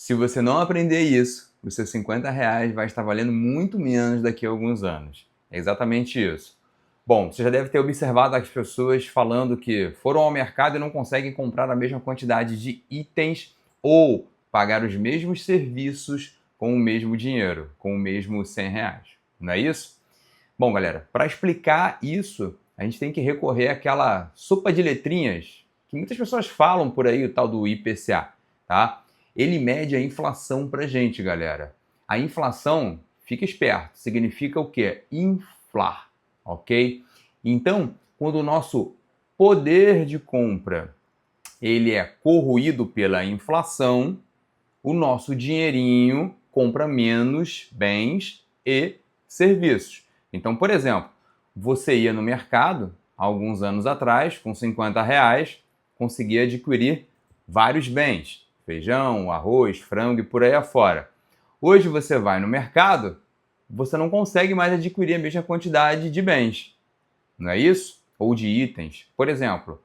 Se você não aprender isso, os seus R$ 50 vai estar valendo muito menos daqui a alguns anos. É exatamente isso. Bom, você já deve ter observado as pessoas falando que foram ao mercado e não conseguem comprar a mesma quantidade de itens ou pagar os mesmos serviços com o mesmo dinheiro, com o mesmo R$ 100. Não é isso? Bom, galera, para explicar isso, a gente tem que recorrer àquela sopa de letrinhas que muitas pessoas falam por aí, o tal do IPCA, tá? Ele mede a inflação pra gente, galera. A inflação, fica esperto, significa o quê? Inflar, ok? Então, quando o nosso poder de compra ele é corroído pela inflação, o nosso dinheirinho compra menos bens e serviços. Então, por exemplo, você ia no mercado, há alguns anos atrás, com R$ 50, conseguia adquirir vários bens. Feijão, arroz, frango e por aí afora. Hoje você vai no mercado, você não consegue mais adquirir a mesma quantidade de bens, não é isso? Ou de itens. Por exemplo,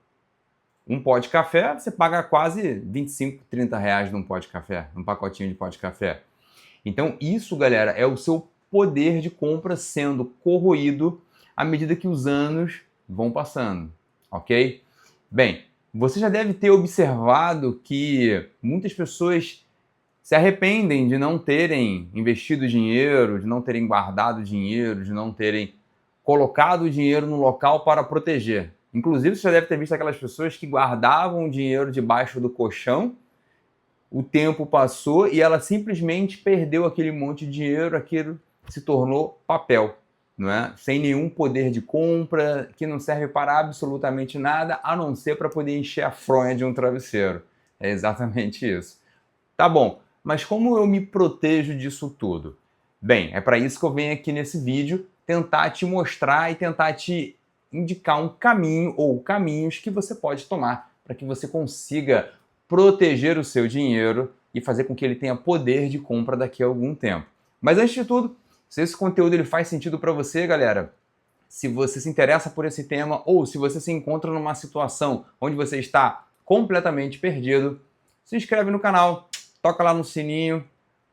um pó de café, você paga quase 25, R$ 30 num pó de café, num pacotinho de pó de café. Então isso, galera, é o seu poder de compra sendo corroído à medida que os anos vão passando, ok? Bem, você já deve ter observado que muitas pessoas se arrependem de não terem investido dinheiro, de não terem guardado dinheiro, de não terem colocado o dinheiro no local para proteger. Inclusive, você já deve ter visto aquelas pessoas que guardavam o dinheiro debaixo do colchão, o tempo passou e ela simplesmente perdeu aquele monte de dinheiro, aquilo se tornou papel, não é? Sem nenhum poder de compra, que não serve para absolutamente nada, a não ser para poder encher a fronha de um travesseiro. É exatamente isso. Tá bom, mas como eu me protejo disso tudo? Bem, é para isso que eu venho aqui nesse vídeo tentar te mostrar e tentar te indicar um caminho ou caminhos que você pode tomar para que você consiga proteger o seu dinheiro e fazer com que ele tenha poder de compra daqui a algum tempo. Mas antes de tudo, se esse conteúdo ele faz sentido para você, galera, se você se interessa por esse tema ou se você se encontra numa situação onde você está completamente perdido, se inscreve no canal, toca lá no sininho,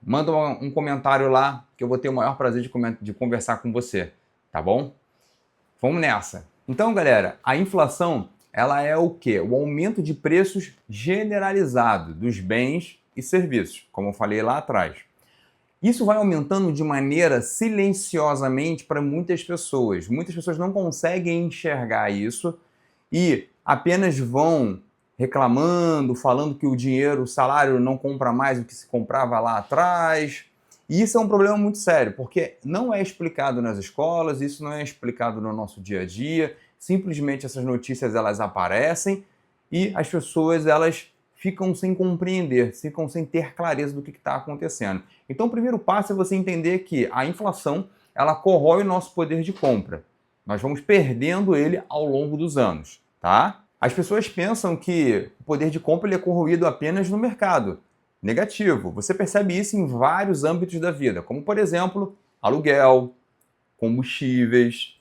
manda um comentário lá que eu vou ter o maior prazer de conversar com você, tá bom? Vamos nessa. Então, galera, a inflação ela é o quê? O aumento de preços generalizado dos bens e serviços, como eu falei lá atrás. Isso vai aumentando de maneira silenciosamente para muitas pessoas. Muitas pessoas não conseguem enxergar isso e apenas vão reclamando, falando que o dinheiro, o salário não compra mais o que se comprava lá atrás. E isso é um problema muito sério, porque não é explicado nas escolas, isso não é explicado no nosso dia a dia. Simplesmente essas notícias elas aparecem e as pessoas elas ficam sem compreender, ficam sem ter clareza do que está acontecendo. Então o primeiro passo é você entender que a inflação ela corrói o nosso poder de compra. Nós vamos perdendo ele ao longo dos anos, tá? As pessoas pensam que o poder de compra ele é corroído apenas no mercado. Negativo. Você percebe isso em vários âmbitos da vida, como por exemplo, aluguel, combustíveis.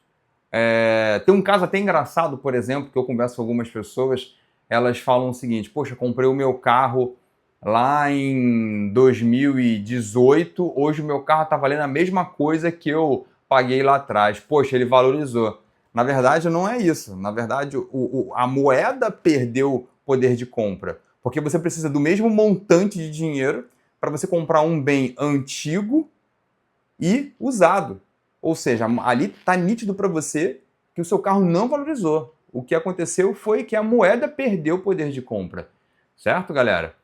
Tem um caso até engraçado, por exemplo, que eu converso com algumas pessoas, elas falam o seguinte: poxa, comprei o meu carro lá em 2018, hoje o meu carro está valendo a mesma coisa que eu paguei lá atrás. Poxa, ele valorizou. Na verdade, não é isso. Na verdade, a moeda perdeu poder de compra, porque você precisa do mesmo montante de dinheiro para você comprar um bem antigo e usado. Ou seja, ali está nítido para você que o seu carro não valorizou. O que aconteceu foi que a moeda perdeu o poder de compra. Certo, galera?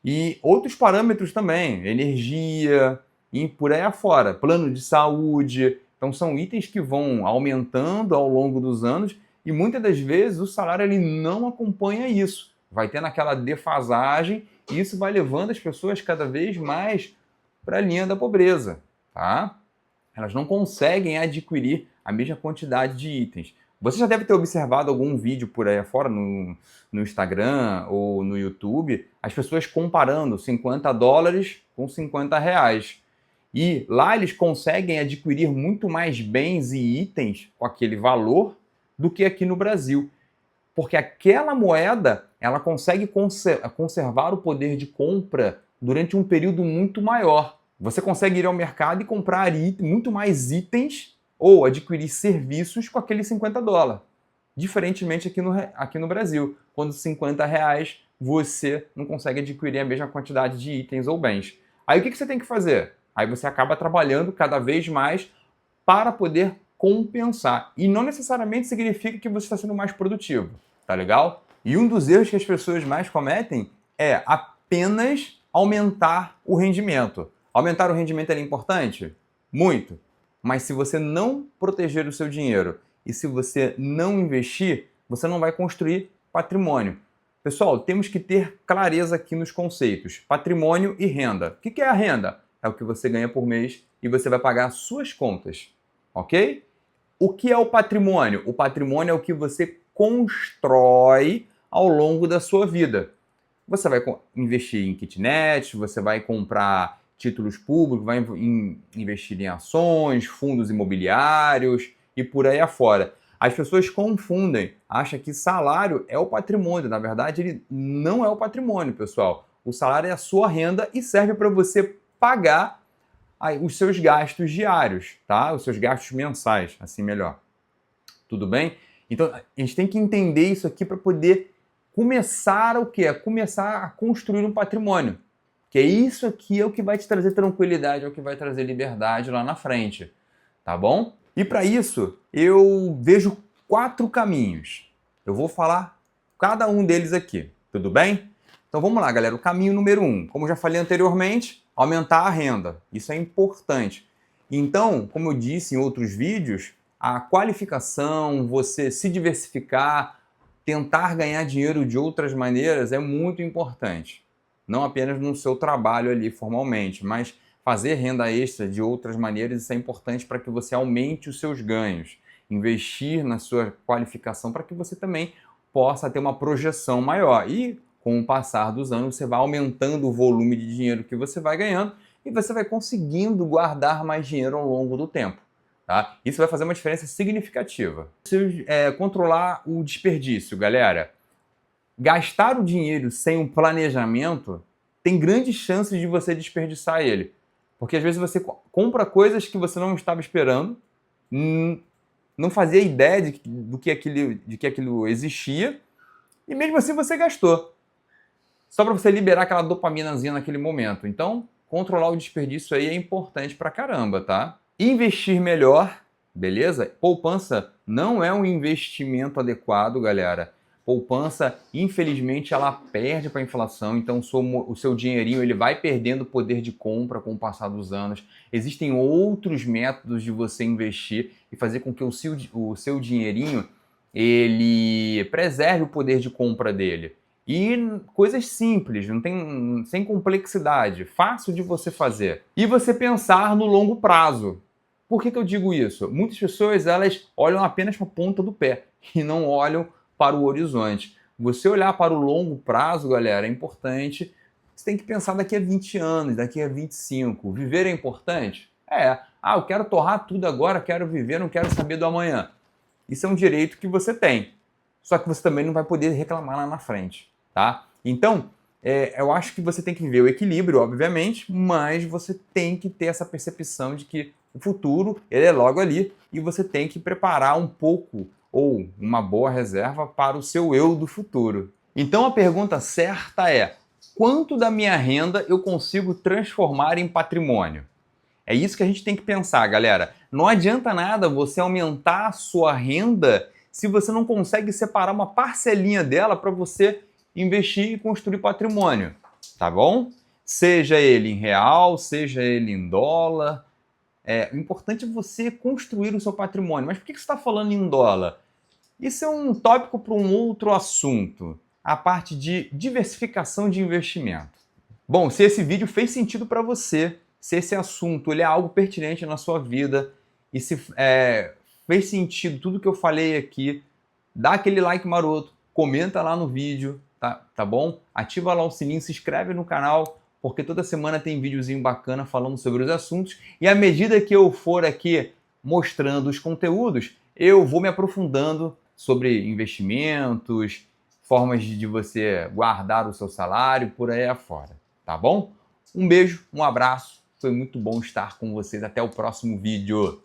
E outros parâmetros também, energia e por aí afora, plano de saúde. Então são itens que vão aumentando ao longo dos anos e muitas das vezes o salário ele não acompanha isso. Vai tendo aquela defasagem e isso vai levando as pessoas cada vez mais para a linha da pobreza, tá? Elas não conseguem adquirir a mesma quantidade de itens. Você já deve ter observado algum vídeo por aí afora, no Instagram ou no YouTube, as pessoas comparando US$ 50 com R$ 50. E lá eles conseguem adquirir muito mais bens e itens com aquele valor do que aqui no Brasil. Porque aquela moeda, ela consegue conservar o poder de compra durante um período muito maior. Você consegue ir ao mercado e comprar muito mais itens ou adquirir serviços com aqueles $50. Diferentemente aqui no Brasil, quando R$ 50 você não consegue adquirir a mesma quantidade de itens ou bens. Aí o que você tem que fazer? Aí você acaba trabalhando cada vez mais para poder compensar. E não necessariamente significa que você está sendo mais produtivo, tá legal? E um dos erros que as pessoas mais cometem é apenas aumentar o rendimento. Aumentar o rendimento é importante? Muito. Mas se você não proteger o seu dinheiro e se você não investir, você não vai construir patrimônio. Pessoal, temos que ter clareza aqui nos conceitos. Patrimônio e renda. O que é a renda? É o que você ganha por mês e você vai pagar as suas contas, ok? O que é o patrimônio? O patrimônio é o que você constrói ao longo da sua vida. Você vai investir em kitnet, você vai comprar títulos públicos, vai investir em ações, fundos imobiliários e por aí afora. As pessoas confundem, acham que salário é o patrimônio. Na verdade, ele não é o patrimônio, pessoal. O salário é a sua renda e serve para você pagar os seus gastos diários, tá? Os seus gastos mensais, assim melhor. Tudo bem? Então, a gente tem que entender isso aqui para poder começar o quê? Começar a construir um patrimônio. Que é isso aqui é o que vai te trazer tranquilidade, é o que vai trazer liberdade lá na frente, tá bom? E para isso, eu vejo 4 caminhos. Eu vou falar cada um deles aqui, tudo bem? Então vamos lá, galera. O caminho número 1, como eu já falei anteriormente, aumentar a renda. Isso é importante. Então, como eu disse em outros vídeos, a qualificação, você se diversificar, tentar ganhar dinheiro de outras maneiras é muito importante. Não apenas no seu trabalho ali formalmente, mas fazer renda extra de outras maneiras, isso é importante para que você aumente os seus ganhos. Investir na sua qualificação para que você também possa ter uma projeção maior. E com o passar dos anos, você vai aumentando o volume de dinheiro que você vai ganhando e você vai conseguindo guardar mais dinheiro ao longo do tempo. Tá? Isso vai fazer uma diferença significativa. Controlar o desperdício, galera. Gastar o dinheiro sem um planejamento tem grandes chances de você desperdiçar ele. Porque às vezes você compra coisas que você não estava esperando, não fazia ideia de que aquilo existia, e mesmo assim você gastou. Só para você liberar aquela dopaminazinha naquele momento. Então, controlar o desperdício aí é importante pra caramba, tá? Investir melhor, beleza? Poupança não é um investimento adequado, galera. Poupança, infelizmente, ela perde para a inflação, então o seu dinheirinho ele vai perdendo poder de compra com o passar dos anos. Existem outros métodos de você investir e fazer com que o seu dinheirinho ele preserve o poder de compra dele. E coisas simples, sem complexidade, fácil de você fazer. E você pensar no longo prazo. Por que eu digo isso? Muitas pessoas elas olham apenas para a ponta do pé e não olham para o horizonte. Você olhar para o longo prazo, galera, é importante. Você tem que pensar daqui a 20 anos, daqui a 25. Viver é importante? Eu quero torrar tudo agora, quero viver, não quero saber do amanhã. Isso é um direito que você tem. Só que você também não vai poder reclamar lá na frente, tá? Então, eu acho que você tem que viver o equilíbrio, obviamente, mas você tem que ter essa percepção de que o futuro ele é logo ali e você tem que preparar um pouco ou uma boa reserva para o seu eu do futuro. Então a pergunta certa é: quanto da minha renda eu consigo transformar em patrimônio? É isso que a gente tem que pensar, galera. Não adianta nada você aumentar a sua renda se você não consegue separar uma parcelinha dela para você investir e construir patrimônio, tá bom? Seja ele em real, seja ele em dólar. O importante é você construir o seu patrimônio. Mas por que você está falando em dólar? Isso é um tópico para um outro assunto, a parte de diversificação de investimento. Bom, se esse vídeo fez sentido para você, se esse assunto ele é algo pertinente na sua vida e se fez sentido tudo que eu falei aqui, dá aquele like maroto, comenta lá no vídeo, tá bom? Ativa lá o sininho, se inscreve no canal, porque toda semana tem videozinho bacana falando sobre os assuntos e à medida que eu for aqui mostrando os conteúdos, eu vou me aprofundando sobre investimentos, formas de você guardar o seu salário, por aí afora, tá bom? Um beijo, um abraço, foi muito bom estar com vocês. Até o próximo vídeo.